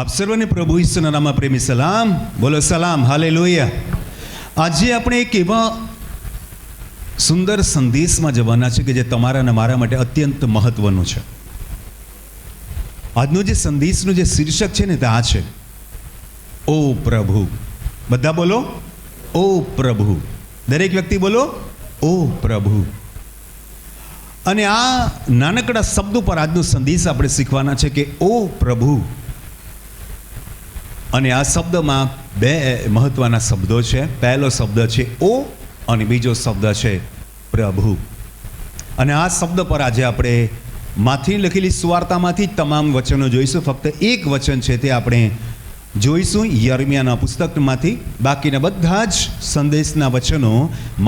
આપ સર્વને પ્રભુ ઈસુના નામમાં પ્રેમી સલામ. બોલો સલામ, હાલેલુયા. આજે આપણે એક એવા સુંદર સંદેશમાં જવાના છે કે જે તમારા અને મારા માટે અત્યંત મહત્વનું છે. આજનો જે સંદેશનું જે શીર્ષક છે ને તે આ છે, ઓ પ્રભુ. બધા બોલો, ઓ પ્રભુ. દરેક વ્યક્તિ બોલો, ઓ પ્રભુ. અને આ નાનકડા શબ્દો પર આજનો સંદેશ આપણે શીખવાના છે કે ઓ પ્રભુ. અને આ શબ્દમાં બે મહત્વના શબ્દો છે. પહેલો શબ્દ છે ઓ અને બીજો શબ્દ છે પ્રભુ. અને આ શબ્દ પર આજે આપણે માથી લખેલી સુવાર્તામાંથી તમામ વચનો જોઈશું. ફક્ત એક વચન છે તે આપણે જોઈશું યર્મિયાના પુસ્તકમાંથી. બાકીના બધા જ સંદેશના વચનો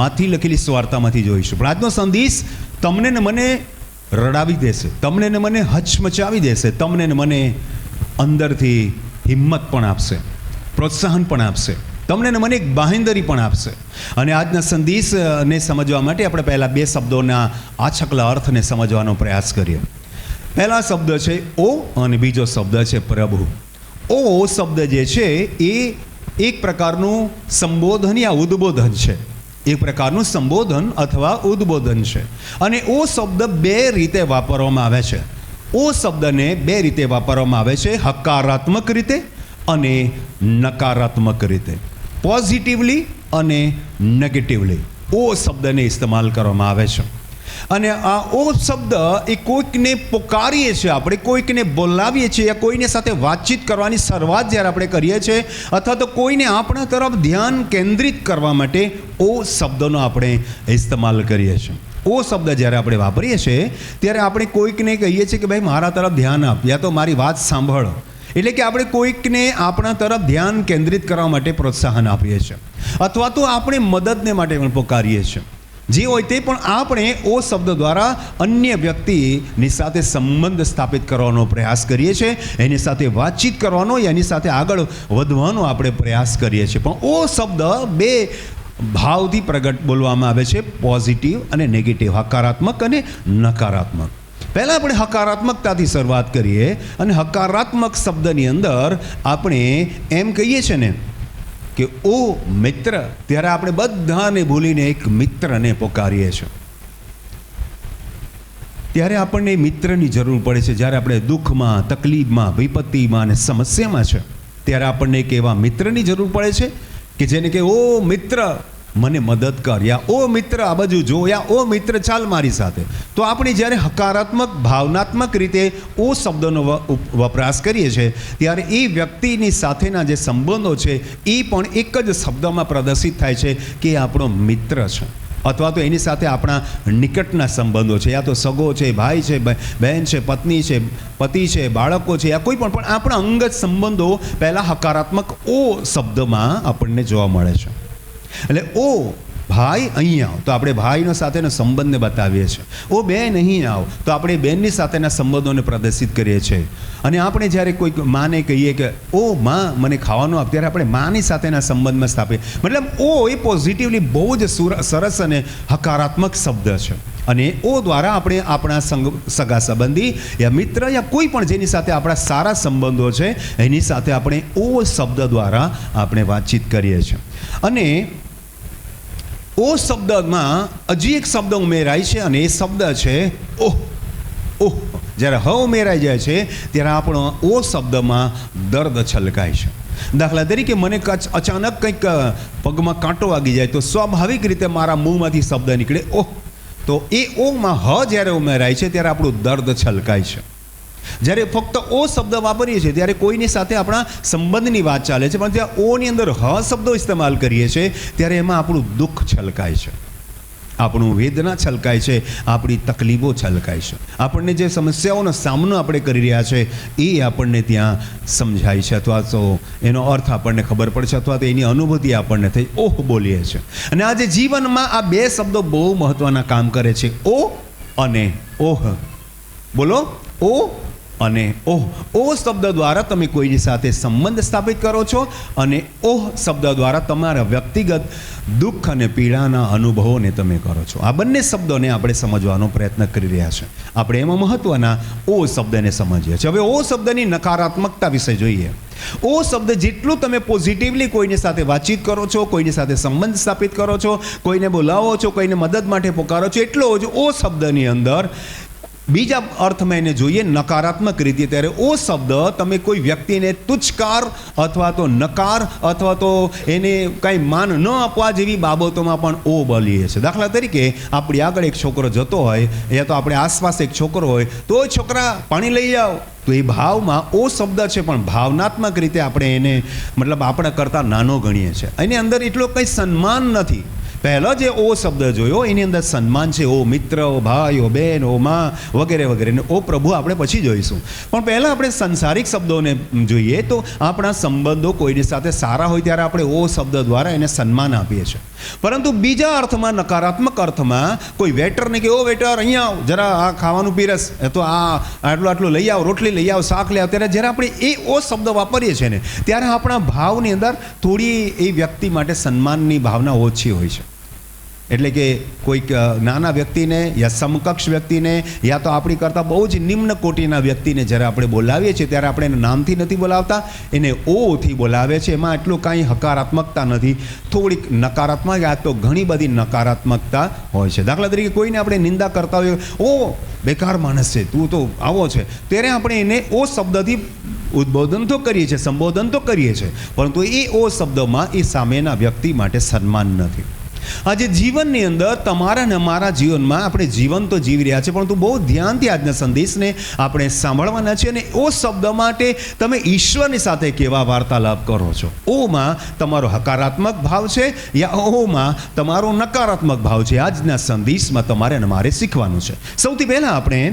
માથી લખેલી સુવાર્તામાંથી જોઈશું. પણ આજનો સંદેશ તમને ને મને રડાવી દેશે, તમને ને મને હચમચાવી દેશે, તમને ને મને અંદરથી હિંમત પણ આપશે, પ્રોત્સાહન પણ આપશે, તમને ને મને એક બાંહેધરી પણ આપશે. અને આજના સંદેશને સમજવા માટે આપણે પહેલાં બે શબ્દોના આછકલા અર્થને સમજવાનો પ્રયાસ કરીએ. પહેલા શબ્દ છે ઓ અને બીજો શબ્દ છે પ્રભુ. ઓ શબ્દ જે છે એ એક પ્રકારનું સંબોધન યા ઉદ્બોધન છે. એક પ્રકારનું સંબોધન અથવા ઉદ્બોધન છે. અને ઓ શબ્દ બે રીતે વાપરવામાં આવે છે. ઓ શબ્દને બે રીતે વાપરવામાં આવે છે, હકારાત્મક રીતે અને નકારાત્મક રીતે, પોઝિટિવલી અને નેગેટિવલી. ઓ શબ્દને ઇસ્તેમાલ કરવામાં આવે છે. અને આ ઓ શબ્દ એ કોઈકને પોકારીએ છીએ, આપણે કોઈકને બોલાવીએ છીએ, યા કોઈને સાથે વાતચીત કરવાની શરૂઆત જ્યારે આપણે કરીએ છીએ, અથવા તો કોઈને આપણા તરફ ધ્યાન કેન્દ્રિત કરવા માટે ઓ શબ્દનો આપણે ઇસ્તેમાલ કરીએ છીએ. ઓ શબ્દ જ્યારે આપણે વાપરીએ છીએ ત્યારે આપણે કોઈકને કહીએ છીએ કે ભાઈ મારા તરફ ધ્યાન આપ, યા તો મારી વાત સાંભળ. એટલે કે આપણે કોઈકને આપણા તરફ ધ્યાન કેન્દ્રિત કરવા માટે પ્રોત્સાહન આપીએ છીએ, અથવા તો આપણે મદદને માટે પણ પોકારીએ છીએ. જે હોય તે પણ આપણે ઓ શબ્દ દ્વારા અન્ય વ્યક્તિની સાથે સંબંધ સ્થાપિત કરવાનો પ્રયાસ કરીએ છીએ, એની સાથે વાતચીત કરવાનો, એની સાથે આગળ વધવાનો આપણે પ્રયાસ કરીએ છીએ. પણ ઓ શબ્દ બે ભાવથી પ્રગટ બોલવામાં આવે છે, પોઝિટિવ અને નેગેટિવ, હકારાત્મક અને નકારાત્મક. પહેલાં આપણે હકારાત્મકતાથી શરૂઆત કરીએ. અને હકારાત્મક શબ્દની અંદર આપણે એમ કહીએ છીએ ને કે ઓ મિત્ર, ત્યારે આપણે બધાને ભૂલીને એક મિત્રને પોકારીએ છીએ. ત્યારે આપણને મિત્રની જરૂર પડે છે. જ્યારે આપણે દુઃખમાં, તકલીફમાં, વિપત્તિમાં અને સમસ્યામાં છે, ત્યારે આપણને એક એવા મિત્રની જરૂર પડે છે કે જેને કે ઓ મિત્ર મને મદદ કર, યા ઓ મિત્ર આ બાજુ જો, યા ઓ મિત્ર ચાલ મારી સાથે. તો આપણે જ્યારે હકારાત્મક ભાવનાત્મક રીતે ઓ શબ્દનો વપરાશ કરીએ છીએ ત્યારે એ વ્યક્તિની સાથેના જે સંબંધો છે એ પણ એક જ શબ્દમાં પ્રદર્શિત થાય છે કે આપણો મિત્ર છે, અથવા તો એની સાથે આપણા નિકટના સંબંધો છે, યા તો સગો છે, ભાઈ છે, બહેન છે, પત્ની છે, પતિ છે, બાળકો છે, યા કોઈ પણ આપણા અંગત સંબંધો પહેલાં હકારાત્મક ઓ શબ્દમાં આપણને જોવા મળે છે. એટલે ઓ ભાઈ અહીં આવ, તો આપણે ભાઈનો સાથેનો સંબંધને બતાવીએ છીએ. ઓ બેન અહીં આવ, તો આપણે બેનની સાથેના સંબંધોને પ્રદર્શિત કરીએ છીએ. અને આપણે જ્યારે કોઈક માને કહીએ કે ઓ માં મને ખાવાનું આપ, ત્યારે આપણે માની સાથેના સંબંધમાં સ્થાપીએ. મતલબ ઓ એ પોઝિટિવલી બહુ જ સરસ અને હકારાત્મક શબ્દ છે. અને ઓ દ્વારા આપણે આપણા સગા સંબંધી યા મિત્ર યા કોઈ પણ જેની સાથે આપણા સારા સંબંધો છે એની સાથે આપણે ઓ શબ્દ દ્વારા આપણે વાતચીત કરીએ છીએ. અને ઓ શબ્દમાં હજી એક શબ્દ ઉમેરાય છે, અને એ શબ્દ છે ઓહ. ઓહ જ્યારે હ ઉમેરાઈ જાય છે ત્યારે આપણો ઓ શબ્દમાં દર્દ છલકાય છે. દાખલા તરીકે મને અચાનક કંઈક પગમાં કાંટો વાગી જાય તો સ્વાભાવિક રીતે મારા મોંમાંથી શબ્દ નીકળે ઓહ. તો એ ઓમાં હ જ્યારે ઉમેરાય છે ત્યારે આપણું દર્દ છલકાય છે. જ્યારે ફક્ત ઓ શબ્દ વાપરીએ છીએ ત્યારે કોઈની સાથે આપણા સંબંધની વાત ચાલે છે, પણ ત્યાં ઓની અંદર હ શબ્દો ઇસ્તેમાલ કરીએ છીએ ત્યારે એમાં આપણું દુઃખ છલકાય છે, આપણું વેદના છલકાય છે, આપણી તકલીફો છલકાય છે. આપણને જે સમસ્યાઓનો સામનો આપણે કરી રહ્યા છે એ આપણને ત્યાં સમજાય છે, અથવા તો એનો અર્થ આપણને ખબર પડે છે, અથવા તો એની અનુભૂતિ આપણને થઈ ઓહ બોલીએ છીએ. અને આજે જીવનમાં આ બે શબ્દો બહુ મહત્ત્વના કામ કરે છે, ઓ અને ઓહ. બોલો, ઓ અને ઓહ. ઓ શબ્દ દ્વારા તમે કોઈની સાથે સંબંધ સ્થાપિત કરો છો, અને ઓહ શબ્દ દ્વારા તમારા વ્યક્તિગત દુઃખ અને પીડાના અનુભવોને તમે કરો છો. આ બંને શબ્દોને આપણે સમજવાનો પ્રયત્ન કરી રહ્યા છે. આપણે એમાં મહત્વના ઓ શબ્દને સમજીએ છીએ. હવે ઓ શબ્દની નકારાત્મકતા વિશે જોઈએ. ઓ શબ્દ જેટલું તમે પોઝિટિવલી કોઈની સાથે વાતચીત કરો છો, કોઈની સાથે સંબંધ સ્થાપિત કરો છો, કોઈને બોલાવો છો, કોઈને મદદ માટે પુકારો છો, એટલો જ ઓ શબ્દની અંદર બીજા અર્થમાં એને જોઈએ નકારાત્મક રીતે, ત્યારે ઓ શબ્દ તમે કોઈ વ્યક્તિને તુચ્છકાર અથવા તો નકાર અથવા તો એને કાંઈ માન ન આપવા જેવી બાબતોમાં પણ ઓ બોલીએ છે. દાખલા તરીકે આપણી આગળ એક છોકરો જતો હોય યા તો આપણે આસપાસ એક છોકરો હોય તો છોકરા પાણી લઈ આવ, તો એ ભાવમાં ઓ શબ્દ છે પણ ભાવનાત્મક રીતે આપણે એને મતલબ આપણા કરતાં નાનો ગણીએ છીએ. એની અંદર એટલો કંઈ સન્માન નથી. પહેલો જે ઓ શબ્દ જોયો એની અંદર સન્માન છે. ઓ મિત્ર, ઓ ભાઈ, ઓ બેન, ઓ માં વગેરે વગેરે. ઓ પ્રભુ આપણે પછી જોઈશું. પણ પહેલાં આપણે સંસારિક શબ્દોને જોઈએ તો આપણા સંબંધો કોઈની સાથે સારા હોય ત્યારે આપણે ઓ શબ્દ દ્વારા એને સન્માન આપીએ છીએ. પરંતુ બીજા અર્થમાં, નકારાત્મક અર્થમાં, કોઈ વેટરને કે ઓ વેટર અહીંયા આવ, જરા આ ખાવાનું પીરસ, તો આટલું લઈ આવ, રોટલી લઈ આવ, શાક લઈ આવ, ત્યારે જ્યારે આપણે એ ઓ શબ્દ વાપરીએ છીએ ને ત્યારે આપણા ભાવની અંદર થોડી એ વ્યક્તિ માટે સન્માનની ભાવના ઓછી હોય છે. એટલે કે કોઈક નાના વ્યક્તિને યા સમકક્ષ વ્યક્તિને યા તો આપણી કરતાં બહુ જ નિમ્ન કોટીના વ્યક્તિને જ્યારે આપણે બોલાવીએ છીએ ત્યારે આપણે એને નામથી નથી બોલાવતા, એને ઓથી બોલાવે છે. એમાં એટલું કાંઈ હકારાત્મકતા નથી, થોડીક નકારાત્મક, યા તો ઘણી બધી નકારાત્મકતા હોય છે. દાખલા તરીકે કોઈને આપણે નિંદા કરતા હોઈએ, ઓ બેકાર માણસ છે, તું તો આવો છે, ત્યારે આપણે એને ઓ શબ્દથી ઉદ્બોધન તો કરીએ છીએ, સંબોધન તો કરીએ છીએ, પરંતુ એ ઓ શબ્દમાં એ સામેના વ્યક્તિ માટે સન્માન નથી. આજે જીવનની અંદર તમારા અને અમારા જીવનમાં આપણે જીવન તો જીવી રહ્યા છે, પરંતુ બહુ ધ્યાનથી આજના સંદેશને આપણે સાંભળવાના છે. અને ઓ શબ્દ માટે તમે ઈશ્વરની સાથે કેવા વાર્તાલાપ કરો છો? ઓમાં તમારો હકારાત્મક ભાવ છે યા ઓમાં તમારો નકારાત્મક ભાવ છે? આજના સંદેશમાં તમારે અને મારે શીખવાનું છે. સૌથી પહેલાં આપણે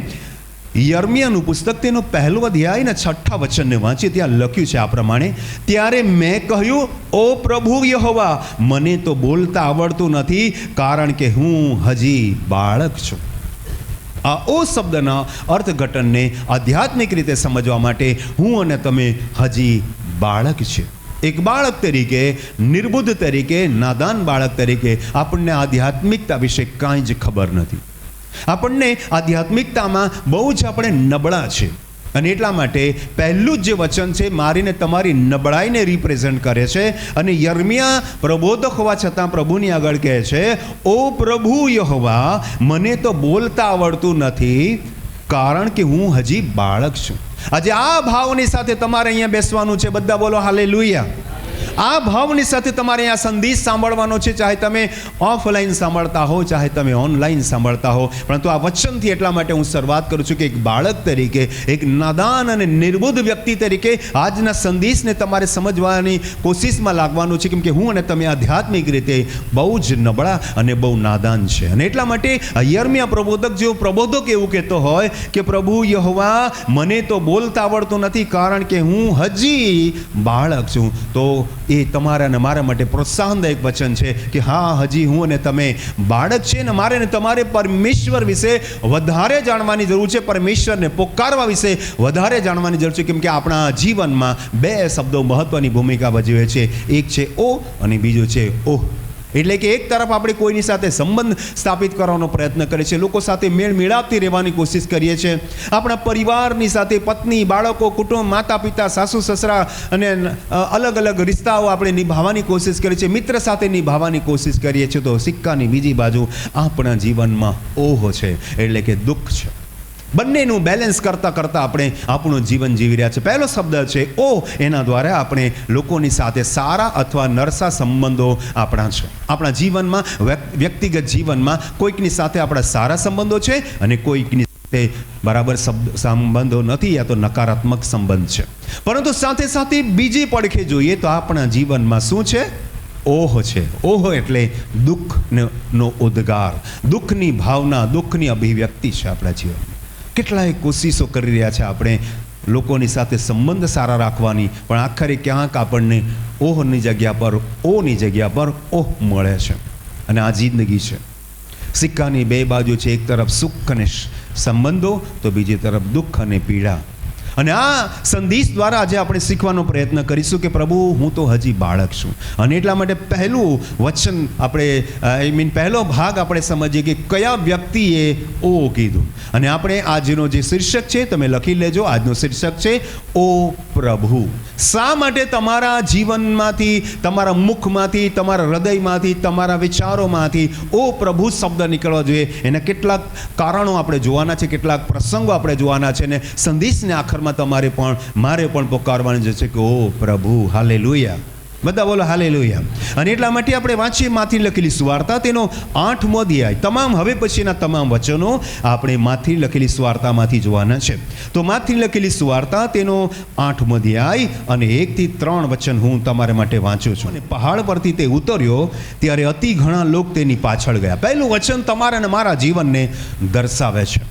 યર્મિયાનું પુસ્તક તેનો 1 અધ્યાય અને 6 વચનને વાંચીએ. ત્યાં લખ્યું છે આ પ્રમાણે: ત્યારે મેં કહ્યું, ઓ પ્રભુ યહોવા, મને તો બોલતા આવડતું નથી, કારણ કે હું હજી બાળક છું. આ ઓ શબ્દના અર્થઘટનને આધ્યાત્મિક રીતે સમજવા માટે હું અને તમે હજી બાળક છે. એક બાળક તરીકે, નિર્બુદ્ધ તરીકે, નાદાન બાળક તરીકે આપણને આધ્યાત્મિકતા વિશે કાંઈ જ ખબર નથી. આપણને આધ્યાત્મિકતામાં બહુ જ આપણે નબળા છે. અને એટલા માટે પહેલું જ જે વચન છે મારીને તમારી નબળાઈને રિપ્રેઝન્ટ કરે છે. અને યર્મિયા પ્રબોધક હોવા છતાં પ્રભુની આગળ કહે છે, ઓ પ્રભુ યહોવા, મને તો બોલતા આવડતું નથી, કારણ કે હું હજી બાળક છું. આજે આ ભાવની સાથે તમારે અહીંયા બેસવાનું છે. બધા બોલો હાલેલુયા. આ ભાવની સાથે તમારે આ સંદેશ સાંભળવાનો છે, ચાહે તમે ઓફલાઈન સાંભળતા હો, ચાહે તમે ઓનલાઈન સાંભળતા હો. પરંતુ આ વચનથી એટલા માટે હું શરૂઆત કરું છું કે એક બાળક તરીકે, એક નાદાન અને નિર્બુદ્ધ વ્યક્તિ તરીકે આજના સંદેશને તમારે સમજવાની કોશિશમાં લાગવાનું છે, કેમ કે હું અને તમે આધ્યાત્મિક રીતે બહુ જ નબળા અને બહુ નાદાન છે. અને એટલા માટે યર્મિયા પ્રબોધક જેવો પ્રબોધક એવું કહેતો હોય કે પ્રભુ યહોવા, મને તો બોલતા આવડતું નથી, કારણ કે હું હજી બાળક છું. તો એ તમારા અને મારા માટે પ્રોત્સાહનદાયક વચન છે કે હા, હજી હું અને તમે બાળક છે ને મારે ને તમારે પરમેશ્વર વિશે વધારે જાણવાની જરૂર છે, પરમેશ્વરને પોકારવા વિશે વધારે જાણવાની જરૂર છે. કેમ કે આપણા જીવનમાં 2 શબ્દો મહત્વની ભૂમિકા ભજવે છે. એક છે ઓ અને બીજું છે ઓહ. એટલે કે એક તરફ આપણે કોઈની સાથે સંબંધ સ્થાપિત કરવાનો પ્રયત્ન કરીએ છીએ, લોકો સાથે મેળ મિલાપથી રહેવાની કોશિશ કરીએ છીએ, આપણા પરિવારની સાથે પત્ની, બાળકો, કુટુંબ, માતા પિતા, સાસુ સસરા અને અલગ અલગ રિશ્તાઓ આપણે નિભાવવાની કોશિશ કરીએ છીએ, મિત્ર સાથે નિભાવવાની કોશિશ કરીએ છીએ. તો સિક્કાની બીજી બાજુ આપણા જીવનમાં ઓહ છે, એટલે કે દુઃખ છે. બંનેનું બેલેન્સ કરતાં કરતાં આપણે આપણું જીવન જીવી રહ્યા છે. પહેલો શબ્દ છે ઓ. એના દ્વારા આપણે લોકોની સાથે સારા અથવા નરસા સંબંધો આપણા છે. આપણા જીવનમાં, વ્યક્તિગત જીવનમાં કોઈકની સાથે આપણા સારા સંબંધો છે અને કોઈકની સાથે બરાબર સંબંધો નથી, યા તો નકારાત્મક સંબંધ છે. પરંતુ સાથે સાથે બીજી પડખે જોઈએ તો આપણા જીવનમાં શું છે? ઓહ છે. ઓહ એટલે દુઃખનો ઉદ્ગાર, દુઃખની ભાવના, દુઃખની અભિવ્યક્તિ છે આપણા જીવનમાં. કેટલાય કોશિશો કરી રહ્યા છે આપણે લોકોની સાથે સંબંધ સારા રાખવાની, પણ આખરે ક્યાંક આપણને ઓહની જગ્યા પર ઓની જગ્યા પર ઓહ મળે છે. અને આ જિંદગી છે. સિક્કાની 2 બાજુ છે. એક તરફ સુખ અને સંબંધો, તો બીજી તરફ દુઃખ અને પીડા. અને આ સંદેશ દ્વારા આજે આપણે શીખવાનો પ્રયત્ન કરીશું કે પ્રભુ, હું તો હજી બાળક છું. અને એટલા માટે પહેલું વચન આપણે પહેલો ભાગ આપણે સમજીએ કે કયા વ્યક્તિએ ઓ કીધું. અને આપણે આજનો જે શીર્ષક છે તમે લખી લેજો. આજનું શીર્ષક છે ઓ પ્રભુ. શા માટે તમારા જીવનમાંથી, તમારા મુખમાંથી, તમારા હૃદયમાંથી, તમારા વિચારોમાંથી ઓ પ્રભુ શબ્દ નીકળવા જોઈએ? એના કેટલાક કારણો આપણે જોવાના છે, કેટલાક પ્રસંગો આપણે જોવાના છે, ને સંદેશને આખરમાં તમારે પણ મારે પણ પોકારવાનું છે કે ઓ પ્રભુ. હાલેલુયા. બધા બોલો હાલેલુયા. અને એટલા માટે આપણે વાંચીએ માથી લખેલી સુવાર્તા, તેનો 8મો અધ્યાય. તમામ હવે પછીના તમામ વચનો આપણે માથી લખેલી સુવાર્તામાંથી જોવાના છે. તો માથી લખેલી સુવાર્તા, તેનો 8મો અધ્યાય અને 1 થી 3 વચન હું તમારા માટે વાંચું છું. અને પહાડ પરથી તે ઉતર્યો ત્યારે અતિ ઘણા લોક તેની પાછળ ગયા. પહેલું વચન તમારા અને મારા જીવનને દર્શાવે છે,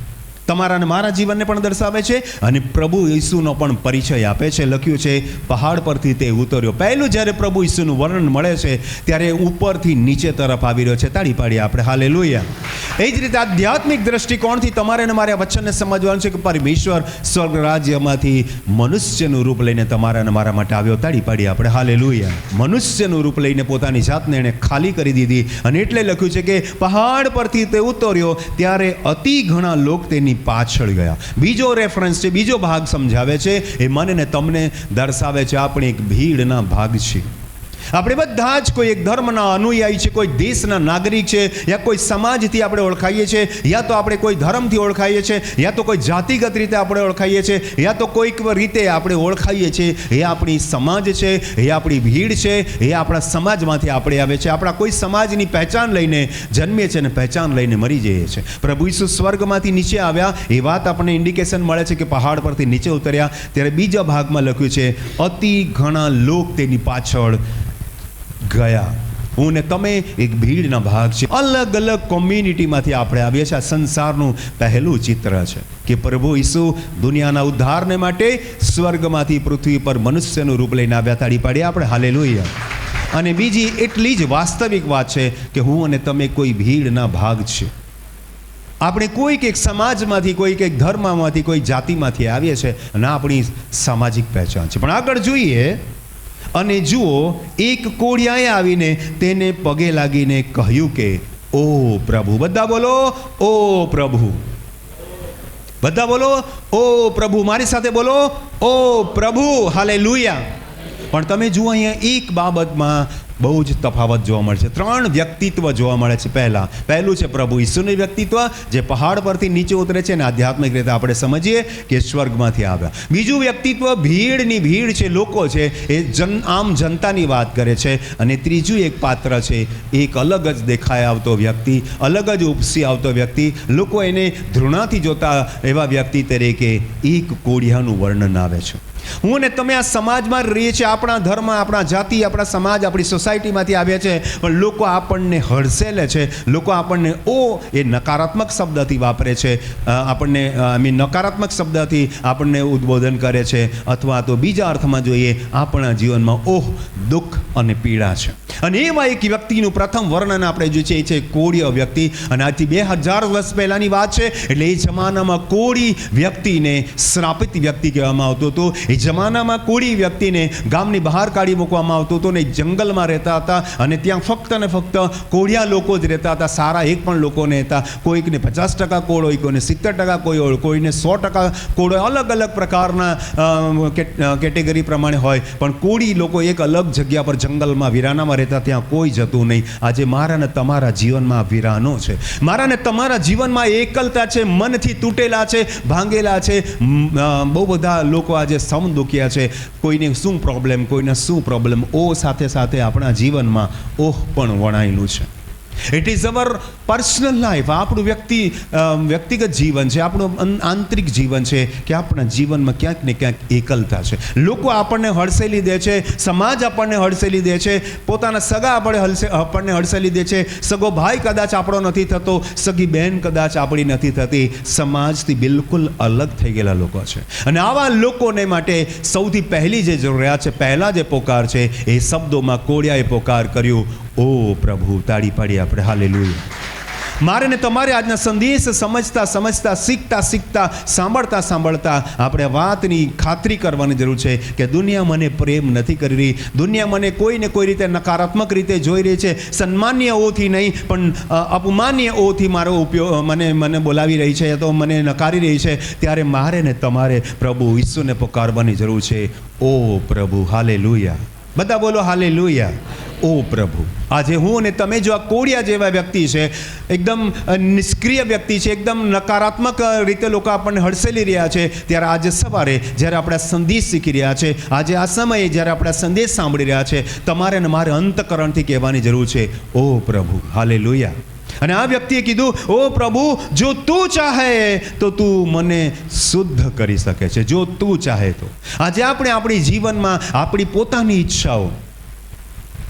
તમારા અને મારા જીવનને પણ દર્શાવે છે, અને પ્રભુ ઈસુનો પણ પરિચય આપે છે. લખ્યું છે પહાડ પરથી તે ઉતર્યો. પહેલું જ્યારે પ્રભુ ઈસુનું વર્ણન મળે છે ત્યારે ઉપરથી નીચે તરફ આવી રહ્યો છે. તાળી પાડીએ આપણે હાલેલુયા. એ જ રીતે આધ્યાત્મિક દ્રષ્ટિકોણથી તમારે અને મારે આ વચનને સમજવાનું છે કે પરમેશ્વર સ્વર્ગ રાજ્યમાંથી મનુષ્યનું રૂપ લઈને તમારા અને મારા માટે આવ્યો. તાળી પાડીએ આપણે હાલેલુયા. મનુષ્યનું રૂપ લઈને પોતાની જાતને એણે ખાલી કરી દીધી, અને એટલે લખ્યું છે કે પહાડ પરથી તે ઉતર્યો ત્યારે અતિ ઘણા લોક તેની પાછળ ગયા. બીજો રેફરન્સ છે, બીજો ભાગ સમજાવે છે, એ મને ને તમને દર્શાવે છે આપણે એક ભીડના ભાગ છીએ. આપણે બધા જ કોઈ એક ધર્મના અનુયાયી છે, કોઈ દેશના નાગરિક છે, યા કોઈ સમાજથી આપણે ઓળખાઈએ છીએ, યા તો આપણે કોઈ ધર્મથી ઓળખાઈએ છીએ, યા તો કોઈ જાતિગત રીતે આપણે ઓળખાઈએ છીએ, યા તો કોઈક રીતે આપણે ઓળખાઈએ છીએ. એ આપણી સમાજ છે, એ આપણી ભીડ છે, એ આપણા સમાજમાંથી આપણે આવે છે. આપણા કોઈ સમાજની પહેચાન લઈને જન્મીએ છીએ અને પહેચાન લઈને મરી જઈએ છીએ. પ્રભુ ઈસુ સ્વર્ગમાંથી નીચે આવ્યા એ વાત આપણને ઇન્ડિકેશન મળે છે કે પહાડ પરથી નીચે ઉતર્યા ત્યારે બીજા ભાગમાં લખ્યું છે અતિ ઘણા લોક તેની પાછળ ગયા. હું ને તમે એક ભીડના ભાગ છે. અલગ અલગ કોમ્યુનિટીમાંથી આપણે આવીએ છીએ. આ સંસારનું પહેલું ચિત્ર છે કે પ્રભુ ઈસુ દુનિયાના ઉદ્ધારને માટે સ્વર્ગમાંથી પૃથ્વી પર મનુષ્યનું રૂપ લઈને આવ્યા. તાળી પાડીએ આપણે હાલેલુયા. અને બીજી એટલી જ વાસ્તવિક વાત છે કે હું અને તમે કોઈ ભીડના ભાગ છે. આપણે કોઈક એક સમાજમાંથી, કોઈક એક ધર્મમાંથી, કોઈ જાતિમાંથી આવીએ છીએ અને આપણી સામાજિક પહેચાન છે. પણ આગળ જોઈએ અને જુઓ, એક કોળિયાએ આવીને તેને પગે લાગીને કહ્યું કે ઓ પ્રભુ. બધા બોલો ઓ પ્રભુ. બધા બોલો ઓ પ્રભુ. મારી સાથે બોલો ઓ પ્રભુ. હાલેલુયા. પણ તમે જુઓ અહીંયા એક બાબતમાં બહુ જ તફાવત જોવા મળે છે. 3 વ્યક્તિત્વ જોવા મળે છે. પહેલું છે પ્રભુ ઈસુનું વ્યક્તિત્વ જે પહાડ પરથી નીચે ઉતરે છે અને આધ્યાત્મિક રીતે આપણે સમજીએ કે સ્વર્ગમાંથી આવ્યા. બીજું વ્યક્તિત્વ ભીડની ભીડ છે, લોકો છે, એ આમ જનતાની વાત કરે છે. અને ત્રીજું એક પાત્ર છે, એક અલગ જ દેખાય આવતો વ્યક્તિ, અલગ જ ઉપસી આવતો વ્યક્તિ, લોકો એને ધૃણાથી જોતા એવા વ્યક્તિ તરીકે એક કોળિયાનું વર્ણન આવે છે. હું અને તમે આ સમાજમાં રહીએ છીએ, આપણા ધર્મ, આપણા જાતિ, આપણા સમાજ, આપણી સોસાયટીમાંથી આવ્યા છે, પણ લોકો આપણને હડસેલે છે. લોકો આપણને ઓ એ નકારાત્મક શબ્દથી વાપરે છે, આપણને નકારાત્મક શબ્દથી આપણને ઉદ્બોધન કરે છે, અથવા તો બીજા અર્થમાં જોઈએ આપણા જીવનમાં ઓહ, દુઃખ અને પીડા છે. અને એવા એક વ્યક્તિનું પ્રથમ વર્ણન આપણે જોઈએ છે, એ છે કોળીય વ્યક્તિ. અને આજથી 2000 વર્ષ પહેલાંની વાત છે. એટલે એ જમાનામાં કોળી વ્યક્તિને શ્રાપિત વ્યક્તિ કહેવામાં આવતું હતું. એ જમાનામાં કોળી વ્યક્તિને ગામની બહાર કાઢી મૂકવામાં આવતું હતું, ને જંગલમાં રહેતા હતા, અને ત્યાં ફક્ત ને ફક્ત કોળિયા લોકો જ રહેતા હતા. સારા એક પણ લોકો નહીં હતા. કોઈકને 50% કોળ હોય, કોઈને 70% કોઈ હોય, કોઈને 100% કોળ હોય. અલગ અલગ પ્રકારના કેટેગરી પ્રમાણે હોય. પણ કોળી લોકો એક અલગ જગ્યા પર જંગલમાં વિરાનામાં રહેતા, ત્યાં કોઈ જતું નહીં. આજે મારા ને તમારા જીવનમાં વિરાનો છે. મારા ને તમારા જીવનમાં એકલતા છે, મનથી તૂટેલા છે, ભાંગેલા છે. બહુ બધા લોકો આજે દુખ્યા છે. કોઈને શું પ્રોબ્લેમ, કોઈને શું પ્રોબ્લેમ. ઓ સાથે સાથે આપણા જીવનમાં ઓહ પણ વણાયેલું છે. It is our personal life. આપણું વ્યક્તિગત જીવન છે, આપણું આંતરિક જીવન છે કે આપણા જીવનમાં ક્યાંક ને ક્યાંક એકલતા છે. લોકો આપણને હડસેલી દે છે, સમાજ આપણને હડસેલી દે છે, પોતાના સગા આપણને હડસેલી દે છે. સગો ભાઈ કદાચ આપણો નથી થતો, સગી બહેન કદાચ આપણી નથી થતી. સમાજથી બિલકુલ અલગ થઈ ગયેલા લોકો છે. અને આવા લોકોને માટે સૌથી પહેલી જે જરૂરિયાત છે, પહેલા જે પોકાર છે, એ શબ્દોમાં કોળિયાએ પોકાર કર્યું ઓ પ્રભુ. તાળી પાડી આપણે હાલેલુયા. મારે ને તમારે આજના સંદેશ સમજતા સમજતા, શીખતા શીખતા, સાંભળતા સાંભળતા આપણે વાતની ખાતરી કરવાની જરૂર છે કે દુનિયા મને પ્રેમ નથી કરી રહી, દુનિયા મને કોઈ ને કોઈ રીતે નકારાત્મક રીતે જોઈ રહી છે, સન્માનીય ઓથી નહીં પણ અપમાનીય ઓથી મારો ઉપયોગ મને બોલાવી રહી છે, તો મને નકારી રહી છે. ત્યારે મારે ને તમારે પ્રભુ ઈસુને પુકારવાની જરૂર છે. ઓ પ્રભુ, હાલેલુયા. બધા બોલો હાલેલુયા. ઓ પ્રભુ, આજે હું અને તમે જો આ કોડિયા જેવા વ્યક્તિ છે, એકદમ નિષ્ક્રિય વ્યક્તિ છે, એકદમ નકારાત્મક રીતે લોકો આપણને હડસેલી રહ્યા છે, ત્યારે આજે સવારે જ્યારે આપણે સંદેશ શીખી રહ્યા છે, આજે આ સમયે જ્યારે આપણે સંદેશ સાંભળી રહ્યા છે, તમારે અને મારે અંતકરણથી કહેવાની જરૂર છે, ઓ પ્રભુ, હાલેલુયા. અને આ વ્યક્તિએ કીધું, ઓ પ્રભુ, જો તું ચાહે તો તું મને શુદ્ધ કરી શકે છે, જો તું ચાહે તો. આજે આપણે આપણી જીવનમાં આપણી પોતાની ઈચ્છાઓ,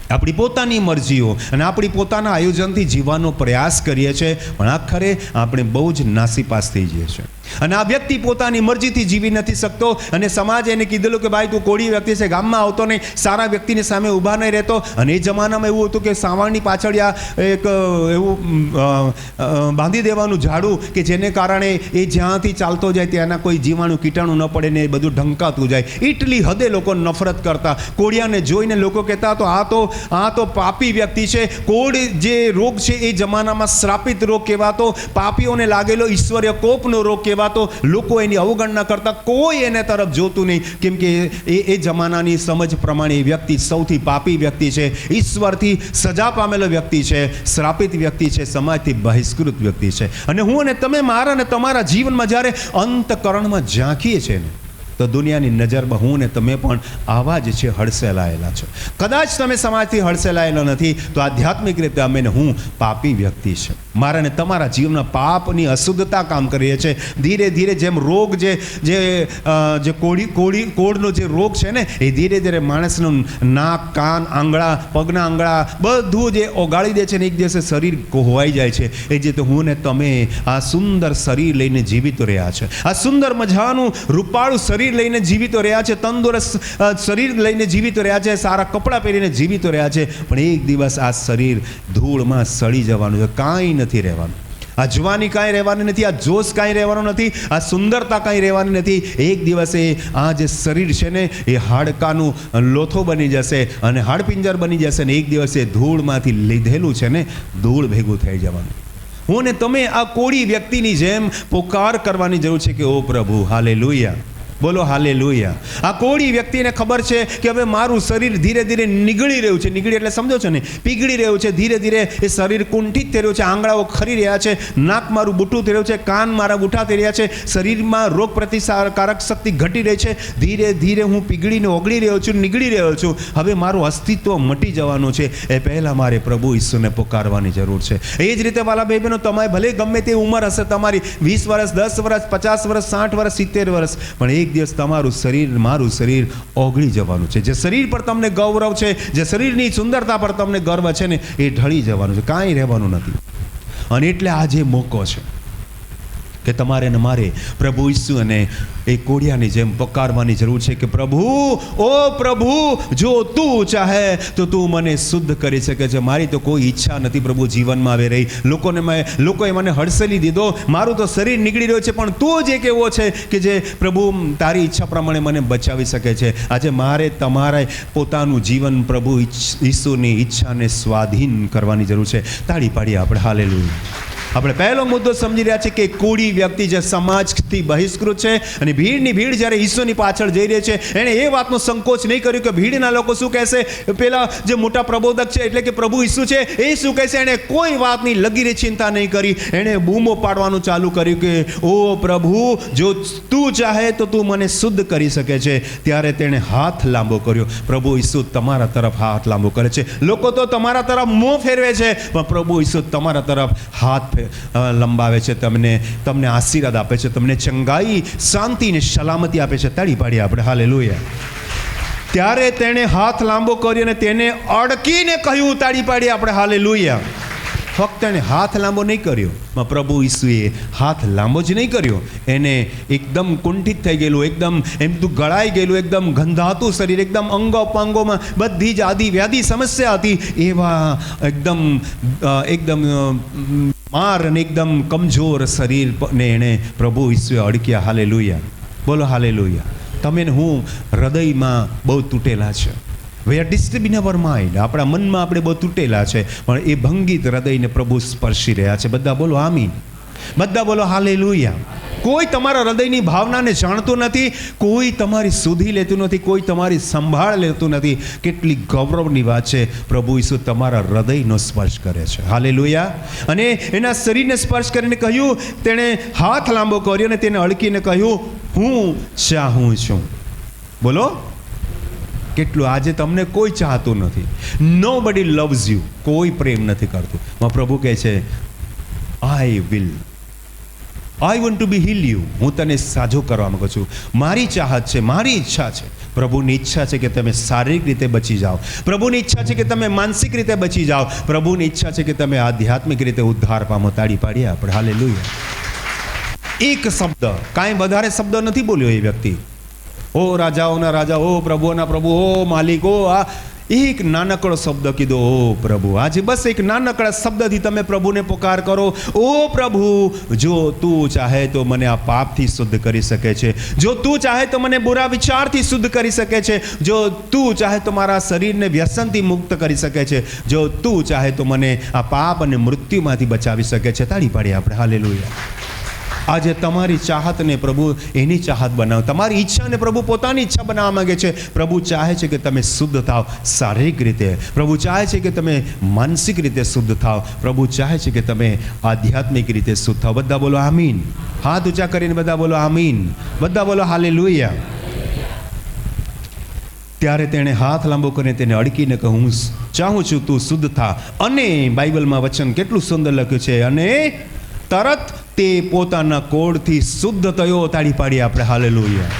આપણી પોતાની મરજીઓ અને આપણી પોતાના આયોજનથી જીવવાનો પ્રયાસ કરીએ છીએ, પણ આખરે આપણે બહુ જ નાસીપાસ થઈ જઈએ છીએ. અને આ વ્યક્તિ પોતાની મરજીથી જીવી નથી શકતો, અને સમાજે એને કીધેલું કે ભાઈ તું કોળી વ્યક્તિ છે, ગામમાં આવતો નહીં, સારા વ્યક્તિની સામે ઊભા નહીં રહેતો. અને એ જમાનામાં એવું હતું કે સાવરણની પાછળ એક એવું બાંધી દેવાનું ઝાડું કે જેને કારણે એ જ્યાંથી ચાલતો જાય ત્યાંના કોઈ જીવાણુ કીટાણુ ન પડે ને એ બધું ઢંકાતું જાય. એટલી હદે લોકો નફરત કરતા. કોળિયાને જોઈને લોકો કહેતા તો આ તો પાપી વ્યક્તિ છે. કોળ જે રોગ છે એ જમાનામાં શ્રાપિત રોગ કહેવાતો, પાપીઓને લાગેલો ઈશ્વરીય કોપનો રોગ કહેવાતો. લોકો એની અવગણના કરતા, કોઈ એને તરફ જોતું નહીં, કેમ કે એ જમાનાની સમજ પ્રમાણે એ વ્યક્તિ સૌથી પાપી વ્યક્તિ છે, ઈશ્વરથી સજા પામેલો વ્યક્તિ છે, શ્રાપિત વ્યક્તિ છે, સમાજથી બહિષ્કૃત વ્યક્તિ છે. અને હું અને તમે મારા અને તમારા જીવનમાં જ્યારે અંતકરણમાં ઝાંકીએ છીએ ને, તો દુનિયાની નજરમાં હું ને તમે પણ આવા જ છે, હડસેલાયેલા છે. કદાચ તમે સમાજથી હડસેલાયેલા નથી, તો આધ્યાત્મિક રીતે અમે ને હું પાપી વ્યક્તિ છે. મારા ને તમારા જીવનમાં પાપની અશુદ્ધતા કામ કરીએ છીએ. ધીરે ધીરે જેમ રોગ જે કોળનો જે રોગ છે ને, એ ધીરે ધીરે માણસનું નાક, કાન, આંગળા, પગના આંગળા બધું જે ઓગાળી દે છે ને, એક દિવસે શરીર કોહવાઈ જાય છે. એ જે હું ને તમે આ સુંદર શરીર લઈને જીવિત રહ્યા છે, આ સુંદર મજાનું રૂપાળું શરીર લઈને જીવિતો રહ્યા છે, તંદુરસ્ત શરીર લઈને જીવિતો રહ્યા છે, સારા કપડાં પહેરીને જીવિતો રહ્યા છે, પણ એક દિવસ આ શરીર ધૂળમાં સડી જવાનું છે. કાંઈ નથી રહેવાનું. આ જવાની કાંઈ રહેવાની નથી, આ જોશ કાંઈ રહેવાનું નથી, આ સુંદરતા કાંઈ રહેવાની નથી. એક દિવસે આ જે શરીર છે ને, એ હાડકાનું લોથો બની જશે અને હાડપિંજર બની જશે, ને એક દિવસે ધૂળમાંથી લીધેલું છે ને, ધૂળ ભેગું થઈ જવાનું. હું ને તમે આ કોળી વ્યક્તિની જેમ પુકાર કરવાની જરૂર છે કે ઓ પ્રભુ, હાલેલુયા. બોલો હાલેલુયા. આ કોળી વ્યક્તિને ખબર છે કે હવે મારું શરીર ધીરે ધીરે નીગળી રહ્યું છે. નીગળી એટલે સમજો છો ને, પીગળી રહ્યું છે. ધીરે ધીરે એ શરીર કુંઠિત થઈ રહ્યું છે, આંગળાઓ ખરી રહ્યા છે, નાક મારું બુઠું થઈ રહ્યું છે, કાન મારા બુઠા થઈ રહ્યા છે, શરીરમાં રોગ પ્રતિકારક શક્તિ ઘટી રહી છે. ધીરે ધીરે હું પીગળીને ઓગળી રહ્યો છું, નીગળી રહ્યો છું. હવે મારું અસ્તિત્વ મટી જવાનું છે. એ પહેલાં મારે પ્રભુ ઈસુને પુકારવાની જરૂર છે. એ જ રીતે વાલા ભાઈ બહેનો, તમારે ભલે ગમે તે ઉંમર હશે તમારી, 20 વર્ષ, 10 વર્ષ, 50 વર્ષ, 60 વર્ષ, 70 વર્ષ, પણ એક દિવસ તમારું શરીર, મારું શરીર ઓગળી જવાનું છે. જે શરીર પર તમને ગૌરવ છે, જે શરીરની સુંદરતા પર તમને ગર્વ છે ને, એ ઢળી જવાનું છે, કાંઈ રહેવાનું નથી. અને એટલે આજે મોકો છે કે તમારે ને મારે પ્રભુ ઈસુ અને એ કોડિયાની જેમ પુકારવાની જરૂર છે કે પ્રભુ, ઓ પ્રભુ, જો તું ચાહે તો તું મને શુદ્ધ કરી શકે છે. મારી તો કોઈ ઈચ્છા નથી પ્રભુ જીવનમાં આવી રહી. લોકોએ મને હડસેલી દીધો, મારું તો શરીર નીકળી રહ્યું છે, પણ તું જે કેવો છે કે જે પ્રભુ તારી ઈચ્છા પ્રમાણે મને બચાવી શકે છે. આજે મારે તમારે પોતાનું જીવન પ્રભુ ઈસુની ઈચ્છાને સ્વાધીન કરવાની જરૂર છે. તાળી પાડીએ આપણે હાલેલુયા. આપણે પહેલો મુદ્દો સમજી રહ્યા છીએ કે કોળી વ્યક્તિ જે સમાજથી બહિષ્કૃત છે, અને ભીડની ભીડ જ્યારે ઈસુની પાછળ જઈ રહી છે, એણે એ વાતનો સંકોચ નહીં કર્યું કે ભીડના લોકો શું કહેશે, પેલા જે મોટા પ્રબોધક છે એટલે કે પ્રભુ ઈસુ છે એ શું કહેશે. એણે કોઈ વાતની લગીરે ચિંતા નહીં કરી. એણે બૂમો પાડવાનું ચાલુ કર્યું કે ઓ પ્રભુ, જો તું ચાહે તો તું મને શુદ્ધ કરી શકે છે. ત્યારે તેણે હાથ લાંબો કર્યો. પ્રભુ ઈસુ તમારા તરફ હાથ લાંબો કરે છે. લોકો તો તમારા તરફ મોં ફેરવે છે, પણ પ્રભુ ઈસુ તમારા તરફ હાથ લંબાવે છે, તમને આશીર્વાદ આપે છે, તમને ચંગાઈ, શાંતિ ને સલામતી આપે છે. તાળી પાડીએ આપણે હાલેલુયા. ત્યારે તેણે હાથ લાંબો કર્યો અને તેને અડકીને કહ્યું, તાળી પાડીએ આપણે હાલેલુયા. ફક્ત એણે હાથ લાંબો નહીં કર્યો, પ્રભુ ઈસુએ હાથ લાંબો જ નહીં કર્યો, એને એકદમ કુંઠિત થઈ ગયેલું, એકદમ એમ તું ગળાઈ ગયેલું, એકદમ ગંધાતું શરીર, એકદમ અંગોપાંગોમાં બધી જ આદિ વ્યાધિ સમસ્યા હતી, એવા એકદમ માર અને એકદમ કમજોર શરીરને એણે પ્રભુ ઈસુએ અડક્યા. હાલેલુયા, બોલો હાલેલુયા. તમે ને હું હૃદયમાં બહુ તૂટેલા છે. We are disturb in our mind. આપણા મનમાં આપણે બહુ તૂટેલા છે, પણ એ ભંગિત હૃદયને પ્રભુ સ્પર્શી રહ્યા છે. બધા બોલો આમીન, બધા બોલો હાલેલુયા. કોઈ તમારા હૃદયની ભાવનાને જાણતું નથી, કોઈ તમારી સુધી લેતું નથી, કોઈ તમારી સંભાળ લેતું નથી. કેટલી ગૌરવની વાત છે, પ્રભુ ઈસુ તમારા હૃદયનો સ્પર્શ કરે છે. હાલેલુયા. અને એના શરીરને સ્પર્શ કરીને કહ્યું, તેણે હાથ લાંબો કર્યો અને તેને અડકીને કહ્યું, હું ચાહું છું. બોલો, કેટલું આજે તમને કોઈ ચાહતું નથી. નો બડી લવ્સ યુ. કોઈ પ્રેમ નથી કરતું. પ્રભુ કહે છે, I want to be heal you. હું તને સાજો કરવા માંગુ છું. મારી ચાહત છે, મારી ઈચ્છા છે. પ્રભુની ઈચ્છા છે કે તમે શારીરિક રીતે બચી જાઓ. પ્રભુની ઈચ્છા છે કે તમે માનસિક રીતે બચી જાઓ. પ્રભુની ઈચ્છા છે કે તમે આધ્યાત્મિક રીતે ઉદ્ધાર પામો. તાળી પાડીએ આપણે. હાલેલુયા. એક શબ્દ, કાંઈ વધારે શબ્દ નથી બોલ્યો એ વ્યક્તિ. ઓ રાજાઓના રાજા, ઓ પ્રભુઓના પ્રભુ, ઓ માલિક, ઓ આ એક નાનકડો શબ્દ કીધો, ઓ પ્રભુ. આજે બસ એક નાનકડા શબ્દથી તમે પ્રભુને પુકાર કરો, ઓ પ્રભુ, જો તું ચાહે તો મને આ પાપથી શુદ્ધ કરી શકે છે, જો તું ચાહે તો મને બુરા વિચારથી શુદ્ધ કરી શકે છે, જો તું ચાહે તો મારા શરીરને વ્યસનથી મુક્ત કરી શકે છે, જો તું ચાહે તો મને આ પાપ અને મૃત્યુમાંથી બચાવી શકે છે. તાળી પાડીએ આપણે. હાલેલુયા. આજે તમારી ચાહતને પ્રભુ એની ચાહત બનાવો, તમારી ઈચ્છાને પ્રભુ પોતાની ઈચ્છા બનાવવા માંગે છે. પ્રભુ ચાહે છે કે તમે શુદ્ધ થાવ શારીરિક રીતે. પ્રભુ ચાહે છે કે તમે માનસિક રીતે શુદ્ધ થાવ. પ્રભુ ચાહે છે કે તમે આધ્યાત્મિક રીતે શુદ્ધ થાવ. બધા બોલો આમીન. હાથ ઊંચા કરીને બધા બોલો આમીન. બધા બોલો હાલેલુયા. ત્યારે તેણે હાથ લાંબો કરીને તેને અડકીને કહ્યું, હું ચાહું છું તું શુદ્ધ થા. અને બાઇબલમાં વચન કેટલું સુંદર લખ્યું છે, અને તરત તે પોતાના કોઢથી શુદ્ધ થયો. તાળી પાડીએ આપણે. હાલેલુયા.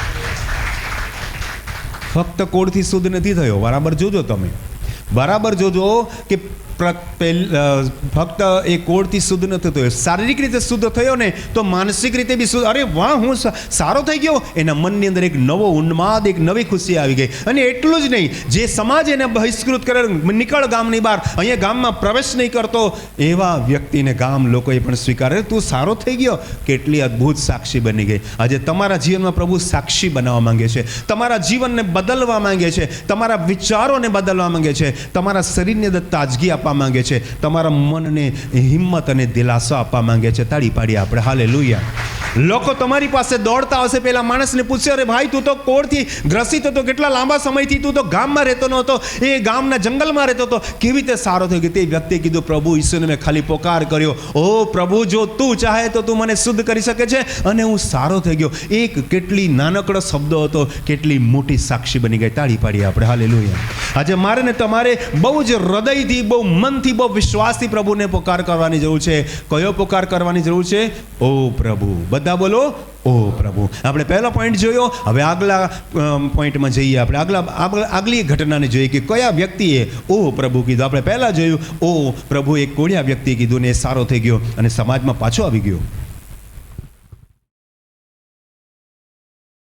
ફક્ત કોઢથી શુદ્ધ નથી થયો. બરાબર જોજો, તમે બરાબર જોજો કે ફક્ત એ કોઢથી શુદ્ધ નથી થયો, શારીરિક રીતે શુદ્ધ થયો ને તો માનસિક રીતે બી શુદ્ધ. અરે વાહ, હું સારો થઈ ગયો. એના મનની અંદર એક નવો ઉન્માદ, એક નવી ખુશી આવી ગઈ. અને એટલું જ નહીં, જે સમાજ એને બહિષ્કૃત કરે, નીકળ ગામની બહાર, અહીંયા ગામમાં પ્રવેશ નહીં કરતો, એવા વ્યક્તિને ગામ લોકોએ પણ સ્વીકારે. તું સારો થઈ ગયો. કેટલી અદ્ભુત સાક્ષી બની ગઈ. આજે તમારા જીવનમાં પ્રભુ સાક્ષી બનાવવા માંગે છે, તમારા જીવનને બદલવા માંગે છે, તમારા વિચારોને બદલવા માંગે છે, તમારા શરીરની અંદર તાજગી આપવા માંગે છે, તમારા મનને હિંમત અને દિલાસો આપવા માંગે છે. તાળી પાડીએ આપણે. હાલેલુયા. લોકો તમારી પાસે દોડતા હશે, પેલા માણસને પૂછશે, અરે ભાઈ, તું તો કોઢથી ગ્રસિત હતો, કેટલા લાંબા સમયથી તું તો ગામમાં રહેતો નહોતો, એ ગામના જંગલમાં રહેતો હતો, કેવી રીતે સારો થયો? કે તે વ્યક્તિએ કીધું, પ્રભુ ઈસુને મેં ખાલી પોકાર કર્યો. ઓ પ્રભુ, જો તું ચાહે તો તું મને શુદ્ધ કરી શકે છે, અને હું સારો થઈ ગયો. એક કેટલી નાનકડો શબ્દ હતો, કેટલી મોટી સાક્ષી બની ગઈ. તાળી પાડીએ આપણે. હાલેલુયા. આજે મારે ને તમારે બહુ જ હૃદયથી, બહુ મનથી, બહુ વિશ્વાસથી પ્રભુને પોકાર કરવાની જરૂર છે. કયો પોકાર કરવાની જરૂર છે? ઓ પ્રભુ. બધા બોલો, ઓ પ્રભુ. આપણે પહેલો પોઈન્ટ જોયો. હવે આગલા પોઈન્ટમાં જઈએ. આપણે આગલી ઘટનાને જોઈએ કે કયા વ્યક્તિએ ઓ પ્રભુ કીધું. આપણે પહેલાં જોયું, ઓ પ્રભુ એક કોળિયા વ્યક્તિએ કીધું ને એ સારો થઈ ગયો અને સમાજમાં પાછો આવી ગયો.